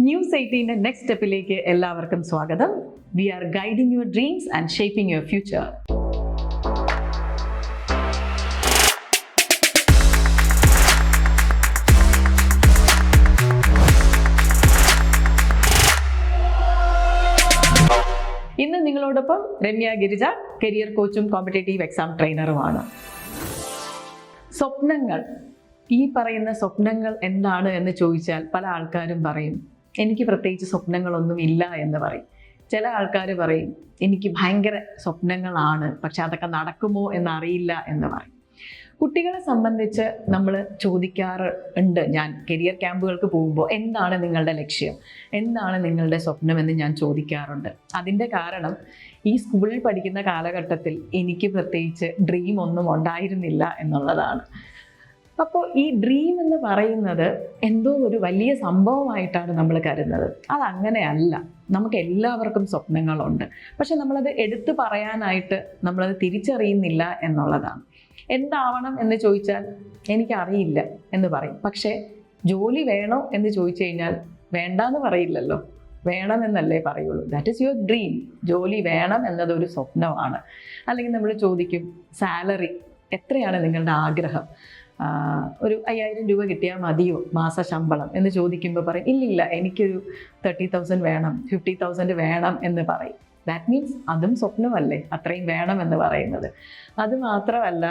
News 18 next സ്റ്റെപ്പിലേക്ക് എല്ലാവർക്കും സ്വാഗതം. We are guiding your dreams and shaping your future. ഇന്ന് നിങ്ങളോടൊപ്പം രമ്യ ഗിരിജ, കരിയർ കോച്ചും കോമ്പറ്റേറ്റീവ് എക്സാം ട്രെയിനറുമാണ്. സ്വപ്നങ്ങൾ, ഈ പറയുന്ന സ്വപ്നങ്ങൾ എന്താണ് എന്ന് ചോദിച്ചാൽ പല ആൾക്കാരും പറയും എനിക്ക് പ്രത്യേകിച്ച് സ്വപ്നങ്ങളൊന്നും ഇല്ല എന്ന് പറയും. ചില ആൾക്കാർ പറയും എനിക്ക് ഭയങ്കര സ്വപ്നങ്ങളാണ്, പക്ഷെ അതൊക്കെ നടക്കുമോ എന്നറിയില്ല എന്ന് പറയും. കുട്ടികളെ സംബന്ധിച്ച് നമ്മൾ ചോദിക്കാറുണ്ട്, ഞാൻ കരിയർ ക്യാമ്പുകൾക്ക് പോകുമ്പോൾ എന്താണ് നിങ്ങളുടെ ലക്ഷ്യം, എന്താണ് നിങ്ങളുടെ സ്വപ്നം എന്ന് ഞാൻ ചോദിക്കാറുണ്ട്. അതിൻ്റെ കാരണം ഈ സ്കൂളിൽ പഠിക്കുന്ന കാലഘട്ടത്തിൽ എനിക്ക് പ്രത്യേകിച്ച് ഡ്രീം ഒന്നും ഉണ്ടായിരുന്നില്ല എന്നുള്ളതാണ്. അപ്പോൾ ഈ ഡ്രീം എന്ന് പറയുന്നത് എന്തോ ഒരു വലിയ സംഭവമായിട്ടാണ് നമ്മൾ കരുതുന്നത്. അതങ്ങനെയല്ല. നമുക്ക് എല്ലാവർക്കും സ്വപ്നങ്ങളുണ്ട്, പക്ഷെ നമ്മളത് എടുത്തു പറയാനായിട്ട് നമ്മളത് തിരിച്ചറിയുന്നില്ല എന്നുള്ളതാണ്. എന്താവണം എന്ന് ചോദിച്ചാൽ എനിക്കറിയില്ല എന്ന് പറയും. പക്ഷേ ജോലി വേണോ എന്ന് ചോദിച്ചു കഴിഞ്ഞാൽ വേണ്ടാന്ന് പറയില്ലല്ലോ, വേണമെന്നല്ലേ പറയുള്ളൂ. That is your dream. ജോലി വേണം എന്നതൊരു സ്വപ്നമാണ്. അല്ലെങ്കിൽ നമ്മൾ ചോദിക്കും സാലറി എത്രയാണ് നിങ്ങളുടെ ആഗ്രഹം, ഒരു 5000 രൂപ കിട്ടിയാൽ മതിയോ മാസ ശമ്പളം എന്ന് ചോദിക്കുമ്പോൾ പറയും ഇല്ലില്ല, എനിക്കൊരു 30,000 വേണം, 50,000 വേണം എന്ന് പറയും. ദാറ്റ് മീൻസ് അതും സ്വപ്നമല്ലേ, അത്രയും വേണം എന്ന് പറയുന്നത്. അത് മാത്രമല്ല,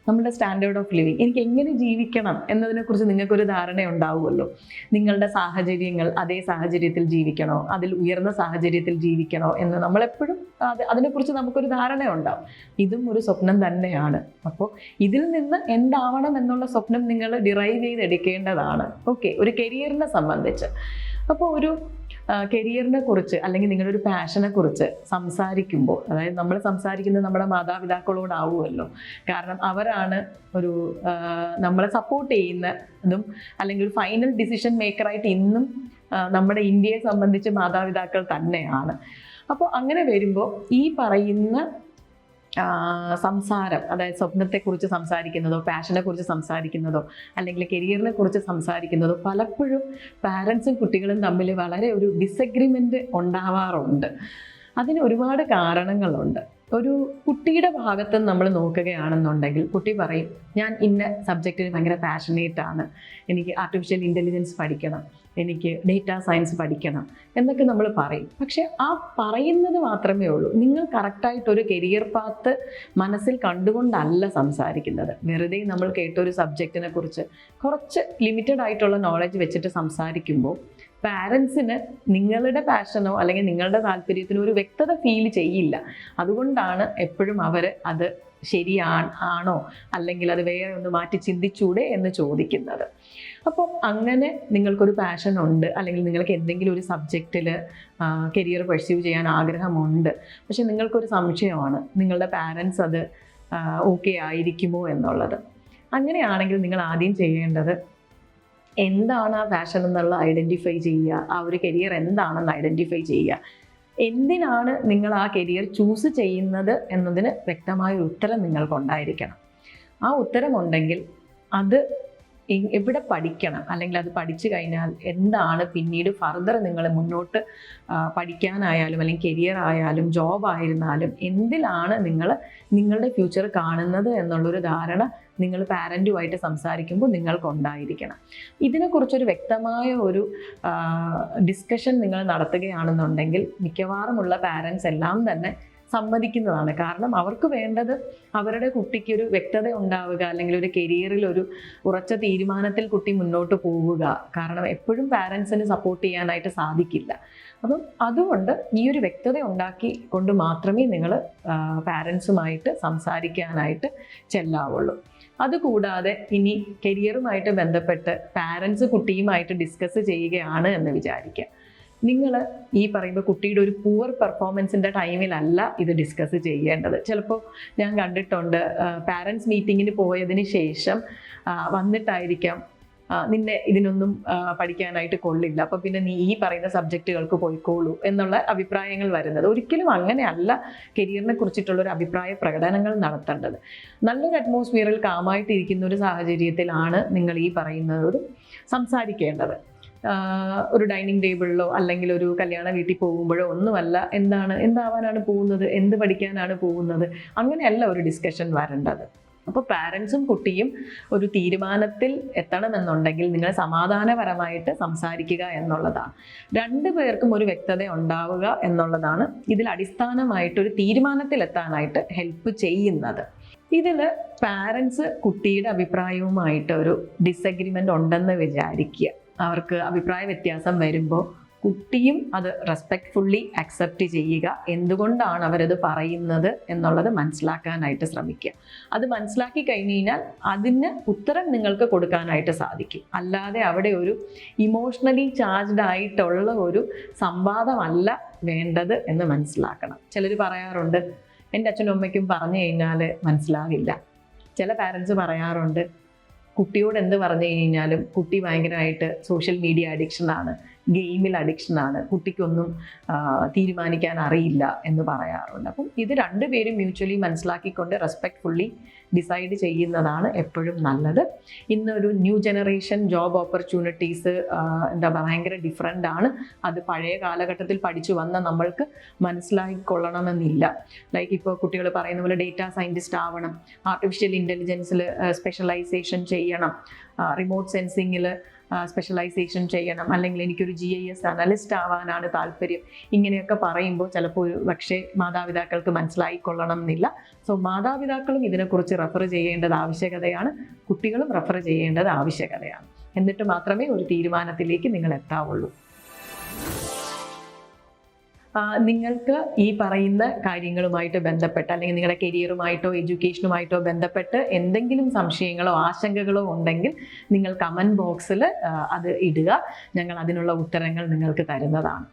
നമ്മുടെ സ്റ്റാൻഡേർഡ് ഓഫ് ലിവിങ്, എനിക്ക് എങ്ങനെ ജീവിക്കണം എന്നതിനെക്കുറിച്ച് നിങ്ങൾക്കൊരു ധാരണ ഉണ്ടാവുമല്ലോ. നിങ്ങളുടെ സാഹചര്യങ്ങൾ, അതേ സാഹചര്യത്തിൽ ജീവിക്കണോ, അതിൽ ഉയർന്ന സാഹചര്യത്തിൽ ജീവിക്കണോ എന്ന് നമ്മളെപ്പോഴും അതിനെക്കുറിച്ച് നമുക്കൊരു ധാരണ ഉണ്ടാവും. ഇതും ഒരു സ്വപ്നം തന്നെയാണ്. അപ്പോൾ ഇതിൽ നിന്ന് എന്താവണം എന്നുള്ള സ്വപ്നം നിങ്ങൾ ഡിറൈവ് ചെയ്തെടുക്കേണ്ടതാണ്. ഓക്കെ, ഒരു കരിയറിനെ സംബന്ധിച്ച്. അപ്പോൾ ഒരു കരിയറിനെ കുറിച്ച് അല്ലെങ്കിൽ നിങ്ങളുടെ ഒരു പാഷനെ കുറിച്ച് സംസാരിക്കുമ്പോൾ, അതായത് നമ്മൾ സംസാരിക്കുന്നത് നമ്മുടെ മാതാപിതാക്കളോടാവുമല്ലോ. കാരണം അവരാണ് ഒരു നമ്മളെ സപ്പോർട്ട് ചെയ്യുന്നതും അല്ലെങ്കിൽ ഒരു ഫൈനൽ ഡിസിഷൻ മേക്കറായിട്ട് ഇന്നും നമ്മുടെ ഇന്ത്യയെ സംബന്ധിച്ച് മാതാപിതാക്കൾ തന്നെയാണ്. അപ്പോൾ അങ്ങനെ വരുമ്പോൾ ഈ പറയുന്ന സംസാരം, അതായത് സ്വപ്നത്തെക്കുറിച്ച് സംസാരിക്കുന്നതോ പാഷനെ കുറിച്ച് സംസാരിക്കുന്നതോ അല്ലെങ്കിൽ കരിയറിനെ കുറിച്ച് സംസാരിക്കുന്നതോ പലപ്പോഴും പാരൻസും കുട്ടികളും തമ്മിൽ വളരെ ഒരു ഡിസഗ്രിമെൻ്റ് ഉണ്ടാവാറുണ്ട്. അതിന് ഒരുപാട് കാരണങ്ങളുണ്ട്. ഒരു കുട്ടിയുടെ ഭാഗത്ത് നമ്മൾ നോക്കുകയാണെന്നുണ്ടെങ്കിൽ കുട്ടി പറയും ഞാൻ ഇന്ന സബ്ജക്റ്റിന് ഭയങ്കര പാഷനേറ്റ് ആണ്, എനിക്ക് ആർട്ടിഫിഷ്യൽ ഇൻ്റലിജൻസ് പഠിക്കണം, എനിക്ക് ഡേറ്റാ സയൻസ് പഠിക്കണം എന്നൊക്കെ നമ്മൾ പറയും. പക്ഷെ ആ പറയുന്നത് മാത്രമേ ഉള്ളൂ. നിങ്ങൾ കറക്റ്റായിട്ടൊരു കരിയർ പാത്ത് മനസ്സിൽ കണ്ടുകൊണ്ടല്ല സംസാരിക്കുന്നത്. വെറുതെ നമ്മൾ കേട്ടൊരു സബ്ജക്റ്റിനെ കുറിച്ച് കുറച്ച് ലിമിറ്റഡ് ആയിട്ടുള്ള നോളജ് വെച്ചിട്ട് സംസാരിക്കുമ്പോൾ പാരൻസിന് നിങ്ങളുടെ പാഷനോ അല്ലെങ്കിൽ നിങ്ങളുടെ താല്പര്യത്തിനോ ഒരു വ്യക്തത ഫീൽ ചെയ്യില്ല. അതുകൊണ്ടാണ് എപ്പോഴും അവർ അത് ശരിയാണോ അല്ലെങ്കിൽ അത് വേറെ ഒന്ന് മാറ്റി ചിന്തിച്ചൂടെ എന്ന് ചോദിക്കുന്നത്. അപ്പോൾ അങ്ങനെ നിങ്ങൾക്കൊരു പാഷൻ ഉണ്ട് അല്ലെങ്കിൽ നിങ്ങൾക്ക് എന്തെങ്കിലും ഒരു സബ്ജക്റ്റിൽ കരിയർ പെർസ്യൂ ചെയ്യാൻ ആഗ്രഹമുണ്ട്, പക്ഷെ നിങ്ങൾക്കൊരു സംശയമാണ് നിങ്ങളുടെ പാരൻസ് അത് ഓക്കെ ആയിരിക്കുമോ എന്നുള്ളത്. അങ്ങനെയാണെങ്കിൽ നിങ്ങൾ ആദ്യം ചെയ്യേണ്ടത് എന്താണ് ആ പാഷൻ എന്നുള്ള ഐഡൻറ്റിഫൈ ചെയ്യുക. ആ ഒരു കരിയർ എന്താണെന്ന് ഐഡൻറ്റിഫൈ ചെയ്യുക. എന്തിനാണ് നിങ്ങൾ ആ കരിയർ ചൂസ് ചെയ്യുന്നത് എന്നതിന് വ്യക്തമായ ഉത്തരം നിങ്ങൾക്കുണ്ടായിരിക്കണം. ആ ഉത്തരമുണ്ടെങ്കിൽ അത് എവിടെ പഠിക്കണം അല്ലെങ്കിൽ അത് പഠിച്ചു കഴിഞ്ഞാൽ എന്താണ് പിന്നീട് ഫർദർ നിങ്ങൾ മുന്നോട്ട് പഠിക്കാനായാലും അല്ലെങ്കിൽ കരിയർ ആയാലും ജോബ് ആയിരുന്നാലും എന്തിലാണ് നിങ്ങൾ നിങ്ങളുടെ ഫ്യൂച്ചർ കാണുന്നത് എന്നുള്ളൊരു ധാരണ നിങ്ങൾ പാരൻറ്റുമായിട്ട് സംസാരിക്കുമ്പോൾ നിങ്ങൾക്കുണ്ടായിരിക്കണം. ഇതിനെക്കുറിച്ചൊരു വ്യക്തമായ ഒരു ഡിസ്കഷൻ നിങ്ങൾ നടത്തുകയാണെന്നുണ്ടെങ്കിൽ മിക്കവാറുമുള്ള പാരൻസ് എല്ലാം തന്നെ സമ്മതിക്കുന്നതാണ്. കാരണം അവർക്ക് വേണ്ടത് അവരുടെ കുട്ടിക്ക് ഒരു വ്യക്തത ഉണ്ടാവുക അല്ലെങ്കിൽ ഒരു കരിയറിൽ ഒരു ഉറച്ച തീരുമാനത്തിൽ കുട്ടി മുന്നോട്ട് പോവുക. കാരണം എപ്പോഴും പാരൻസിന് സപ്പോർട്ട് ചെയ്യാനായിട്ട് സാധിക്കില്ല. അപ്പം അതുകൊണ്ട് ഈ ഒരു വ്യക്തത ഉണ്ടാക്കി കൊണ്ട് മാത്രമേ നിങ്ങൾ പാരൻസുമായിട്ട് സംസാരിക്കാനായിട്ട് ചെല്ലാവുള്ളൂ. അതുകൂടാതെ ഇനി കരിയറുമായിട്ട് ബന്ധപ്പെട്ട് പാരൻസ് കുട്ടിയുമായിട്ട് ഡിസ്കസ് ചെയ്യുകയാണ് എന്ന് വിചാരിക്കുക. നിങ്ങൾ ഈ പറയുമ്പോൾ കുട്ടിയുടെ ഒരു പൂവർ പെർഫോമൻസിൻ്റെ ടൈമിലല്ല ഇത് ഡിസ്കസ് ചെയ്യേണ്ടത്. ചിലപ്പോൾ ഞാൻ കണ്ടിട്ടുണ്ട് പാരൻസ് മീറ്റിങ്ങിന് പോയതിന് ശേഷം വന്നിട്ടായിരിക്കാം നിന്നെ ഇതിനൊന്നും പഠിക്കാനായിട്ട് കൊള്ളില്ല, അപ്പോൾ പിന്നെ നീ ഈ പറയുന്ന സബ്ജക്റ്റുകൾക്ക് പോയിക്കോളൂ എന്നുള്ള അഭിപ്രായങ്ങൾ വരുന്നത്. ഒരിക്കലും അങ്ങനെയല്ല കരിയറിനെ കുറിച്ചിട്ടുള്ളൊരു അഭിപ്രായ പ്രകടനങ്ങൾ നടത്തേണ്ടത്. നല്ലൊരു അറ്റ്മോസ്ഫിയറിൽ കാമായിട്ടിരിക്കുന്ന ഒരു സാഹചര്യത്തിലാണ് നിങ്ങൾ ഈ പറയുന്നത് സംസാരിക്കേണ്ടത്. ഒരു ഡൈനിങ് ടേബിളിലോ അല്ലെങ്കിൽ ഒരു കല്യാണ വീട്ടിൽ പോകുമ്പോഴോ ഒന്നുമല്ല എന്താവാനാണ് പോകുന്നത്, എന്ത് പഠിക്കാനാണ് പോകുന്നത്, അങ്ങനെയല്ല ഒരു ഡിസ്കഷൻ വരേണ്ടത്. അപ്പോൾ പാരൻസും കുട്ടിയും ഒരു തീരുമാനത്തിൽ എത്തണമെന്നുണ്ടെങ്കിൽ നിങ്ങൾ സമാധാനപരമായിട്ട് സംസാരിക്കുക എന്നുള്ളതാണ്. രണ്ടു പേർക്കും ഒരു വ്യക്തത ഉണ്ടാവുക എന്നുള്ളതാണ് ഇതിൽ അടിസ്ഥാനമായിട്ടൊരു തീരുമാനത്തിലെത്താനായിട്ട് ഹെൽപ്പ് ചെയ്യുന്നത്. ഇതിൽ പാരൻസ് കുട്ടിയുടെ അഭിപ്രായവുമായിട്ട് ഒരു ഡിസഗ്രിമെൻ്റ് ഉണ്ടെന്ന് വിചാരിക്കുക. അവർക്ക് അഭിപ്രായ വ്യത്യാസം വരുമ്പോൾ കുട്ടിയും അത് റെസ്പെക്റ്റ്ഫുള്ളി അക്സെപ്റ്റ് ചെയ്യുക. എന്തുകൊണ്ടാണ് അവരത് പറയുന്നത് എന്നുള്ളത് മനസ്സിലാക്കാനായിട്ട് ശ്രമിക്കുക. അത് മനസ്സിലാക്കി കഴിഞ്ഞ് കഴിഞ്ഞാൽ അതിന് ഉത്തരം നിങ്ങൾക്ക് കൊടുക്കാനായിട്ട് സാധിക്കും. അല്ലാതെ അവിടെ ഒരു ഇമോഷണലി ചാർജ്ഡ് ആയിട്ടുള്ള ഒരു സംവാദമല്ല വേണ്ടത് എന്ന് മനസ്സിലാക്കണം. ചിലർ പറയാറുണ്ട്, എൻ്റെ അച്ഛനും അമ്മയ്ക്കും പറഞ്ഞു കഴിഞ്ഞാൽ മനസ്സിലാവില്ല. ചില പാരൻസ് പറയാറുണ്ട്, കുട്ടിയോട് എന്ത് പറഞ്ഞു കഴിഞ്ഞാലും കുട്ടി ഭയങ്കരമായിട്ട് സോഷ്യൽ മീഡിയ അഡിക്ഷനാണ്, ഗെയിമിൽ അഡിക്ഷനാണ്, കുട്ടിക്കൊന്നും തീരുമാനിക്കാൻ അറിയില്ല എന്ന് പറയാറുണ്ട്. അപ്പം ഇത് രണ്ടുപേരും മ്യൂച്വലി മനസ്സിലാക്കിക്കൊണ്ട് റെസ്പെക്റ്റ്ഫുള്ളി ഡിസൈഡ് ചെയ്യുന്നതാണ് എപ്പോഴും നല്ലത്. ഇന്നൊരു ന്യൂ ജനറേഷൻ ജോബ് ഓപ്പർച്യൂണിറ്റീസ് ഭയങ്കര ഡിഫറെൻ്റ് ആണ്. അത് പഴയ കാലഘട്ടത്തിൽ പഠിച്ചു വന്ന നമ്മൾക്ക് മനസ്സിലാക്കിക്കൊള്ളണമെന്നില്ല. ലൈക്ക് ഇപ്പോൾ കുട്ടികൾ പറയുന്ന പോലെ ഡേറ്റാ സയൻറ്റിസ്റ്റ് ആവണം, ആർട്ടിഫിഷ്യൽ ഇൻ്റലിജൻസിൽ സ്പെഷ്യലൈസേഷൻ ചെയ്യണം, റിമോട്ട് സെൻസിങ്ങിൽ സ്പെഷ്യലൈസേഷൻ ചെയ്യണം, അല്ലെങ്കിൽ എനിക്കൊരു GIS അനലിസ്റ്റ് ആവാനാണ് താല്പര്യം, ഇങ്ങനെയൊക്കെ പറയുമ്പോൾ ചിലപ്പോൾ ഒരു പക്ഷേ മാതാപിതാക്കൾക്ക് മനസ്സിലായിക്കൊള്ളണം എന്നില്ല. സോ മാതാപിതാക്കളും ഇതിനെക്കുറിച്ച് റെഫർ ചെയ്യേണ്ടത് ആവശ്യകതയാണ്, കുട്ടികളും റെഫർ ചെയ്യേണ്ടത് ആവശ്യകതയാണ്. എന്നിട്ട് മാത്രമേ ഒരു തീരുമാനത്തിലേക്ക് നിങ്ങൾ എത്താവുള്ളൂ. നിങ്ങൾക്ക് ഈ പറയുന്ന കാര്യങ്ങളുമായിട്ട് ബന്ധപ്പെട്ട് അല്ലെങ്കിൽ നിങ്ങളുടെ കരിയറുമായിട്ടോ എഡ്യൂക്കേഷനുമായിട്ടോ ബന്ധപ്പെട്ട് എന്തെങ്കിലും സംശയങ്ങളോ ആശങ്കകളോ ഉണ്ടെങ്കിൽ നിങ്ങൾ കമൻറ്റ് ബോക്സിൽ അത് ഇടുക. ഞങ്ങൾ അതിനുള്ള ഉത്തരങ്ങൾ നിങ്ങൾക്ക് തരുന്നതാണ്.